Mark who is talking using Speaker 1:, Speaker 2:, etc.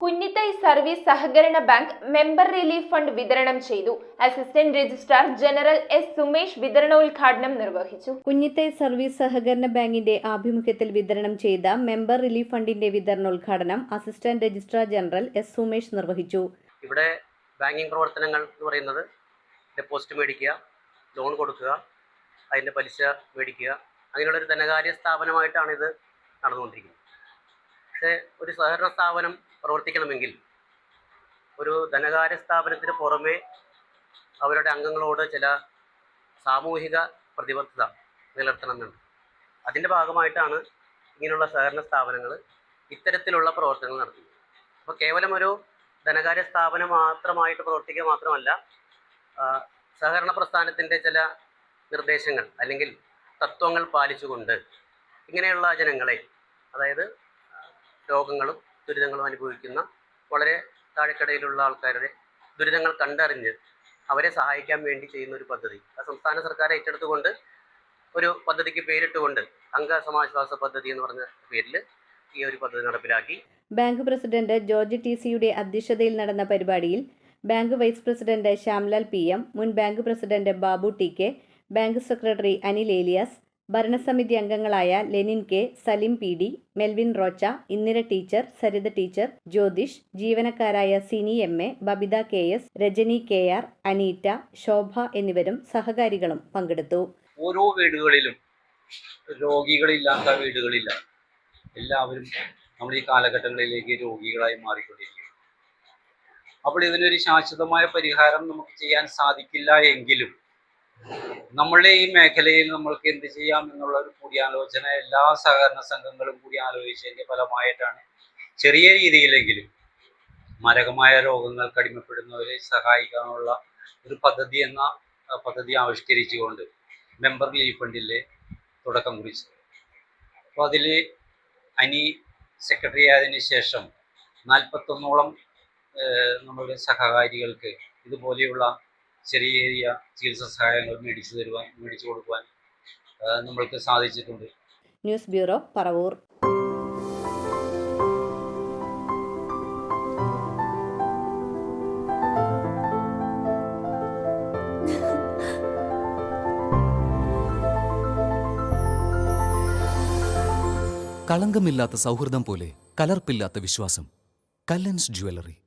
Speaker 1: Kunjithai service സഹകരണ bank member relief fund വിതരണം ചെയ്തു. Assistant registrar general S Sumesh വിതരണോദ്ഘാടനം നിർവഹിച്ചു.
Speaker 2: കുഞ്ഞിത്തൈ സർവീസ് സഹകരണ ബാങ്കിന്റെ ആഭിമുഖ്യത്തിൽ വിതരണം ചെയ്ത മെമ്പർ റിലീഫ് ഫണ്ടിന്റെ വിതരണോദ്ഘാടനം assistant registrar general S Sumesh നിർവഹിച്ചു.
Speaker 3: ഇവിടെ ബാങ്കിംഗ് പ്രവർത്തനങ്ങൾ എന്ന് പറയുന്നത് ഡെപ്പോസിറ്റ് മേടിക്കുക, ലോൺ കൊടുക്കുക, അതിൻ്റെ പലിശ മേടിക്കുക, അങ്ങനെയുള്ളൊരു ധനകാര്യ സ്ഥാപനമായിട്ടാണ് ഇത് നടന്നുകൊണ്ടിരിക്കുന്നത്. പക്ഷേ ഒരു സഹകരണ സ്ഥാപനം പ്രവർത്തിക്കണമെങ്കിൽ ഒരു ധനകാര്യ സ്ഥാപനത്തിന് പുറമെ അവരുടെ അംഗങ്ങളോട് ചില സാമൂഹിക പ്രതിബദ്ധത നിലനിർത്തണമെന്നുണ്ട്. അതിൻ്റെ ഭാഗമായിട്ടാണ് ഇങ്ങനെയുള്ള സഹകരണ സ്ഥാപനങ്ങൾ ഇത്തരത്തിലുള്ള പ്രവർത്തനങ്ങൾ നടത്തുന്നത്. അപ്പോൾ കേവലം ഒരു ധനകാര്യ സ്ഥാപനം മാത്രമായിട്ട് പ്രവർത്തിക്കുക മാത്രമല്ല, സഹകരണ പ്രസ്ഥാനത്തിൻ്റെ ചില നിർദ്ദേശങ്ങൾ അല്ലെങ്കിൽ തത്വങ്ങൾ പാലിച്ചുകൊണ്ട് ഇങ്ങനെയുള്ള ജനങ്ങളെ, അതായത് രോഗങ്ങളും ദുരിതങ്ങളും അനുഭവിക്കുന്ന വളരെ താഴെക്കടയിലുള്ള ആൾക്കാരുടെ ദുരിതങ്ങൾ കണ്ടറിഞ്ഞ് അവരെ സഹായിക്കാൻ വേണ്ടി ചെയ്യുന്ന ഒരു പദ്ധതി സംസ്ഥാന സർക്കാർ ഏറ്റെടുത്തുകൊണ്ട് ഒരു പദ്ധതിക്ക് പേരിട്ടുകൊണ്ട് അംഗസമാശ്വാസ പദ്ധതി എന്ന് പറഞ്ഞ പേരിൽ ഈ ഒരു പദ്ധതി നടപ്പിലാക്കി.
Speaker 2: ബാങ്ക് പ്രസിഡന്റ് ജോർജ് ടി.സിയുടെ അധ്യക്ഷതയിൽ നടന്ന പരിപാടിയിൽ bank vice president Shyamlal PM, മുൻ bank president Babu T.K, bank secretary Anil Elias, ഭരണസമിതി അംഗങ്ങളായ Lenin K, Salim PD, Melvin Rocha, Indira teacher, Saritha teacher, Jyothish, ജീവനക്കാരായ Sini MA, Babitha KS, Rajani KR, Aneeta, Shobha എന്നിവരും സഹകാരികളും പങ്കെടുത്തു.
Speaker 4: ഓരോ വീടുകളിലും രോഗികളില്ലാത്ത വീടുകളില്ല. എല്ലാവരും നമ്മൾ ഈ കാലഘട്ടങ്ങളിലേക്ക് രോഗികളായി മാറിക്കൊണ്ടിരിക്കുന്നു. അപ്പോൾ ഇതിനൊരു ശാശ്വതമായ പരിഹാരം നമുക്ക് ചെയ്യാൻ സാധിക്കില്ല എങ്കിലും നമ്മളുടെ ഈ മേഖലയിൽ നമ്മൾക്ക് എന്ത് ചെയ്യാം എന്നുള്ള ഒരു കൂടിയാലോചന എല്ലാ സഹകരണ സംഘങ്ങളും കൂടി ആലോചിച്ചതിൻ്റെ ഫലമായിട്ടാണ് ചെറിയ രീതിയിലെങ്കിലും മാരകമായ രോഗങ്ങൾക്ക് അടിമപ്പെടുന്നവരെ സഹായിക്കാനുള്ള ഒരു പദ്ധതി ആവിഷ്കരിച്ചുകൊണ്ട് മെമ്പർ റിലീഫ് ഫണ്ടിലെ തുടക്കം കുറിച്ചത്. അപ്പോൾ അതിൽ അനി സെക്രട്ടറി ആയതിനു ശേഷം 41ഓളം നമ്മുടെ സഹകാരികൾക്ക് ഇതുപോലെയുള്ള ചെറിയ ചെറിയ ചികിത്സാ സഹായങ്ങൾ മേടിച്ചു കൊടുക്കുവാൻ നമ്മൾക്ക് സാധിച്ചിട്ടുണ്ട്.
Speaker 2: News bureau, Paravur.
Speaker 5: കളങ്കമില്ലാത്ത സൗഹൃദം പോലെ കലർപ്പില്ലാത്ത വിശ്വാസം. കല്ലൻസ് ജ്വല്ലറി.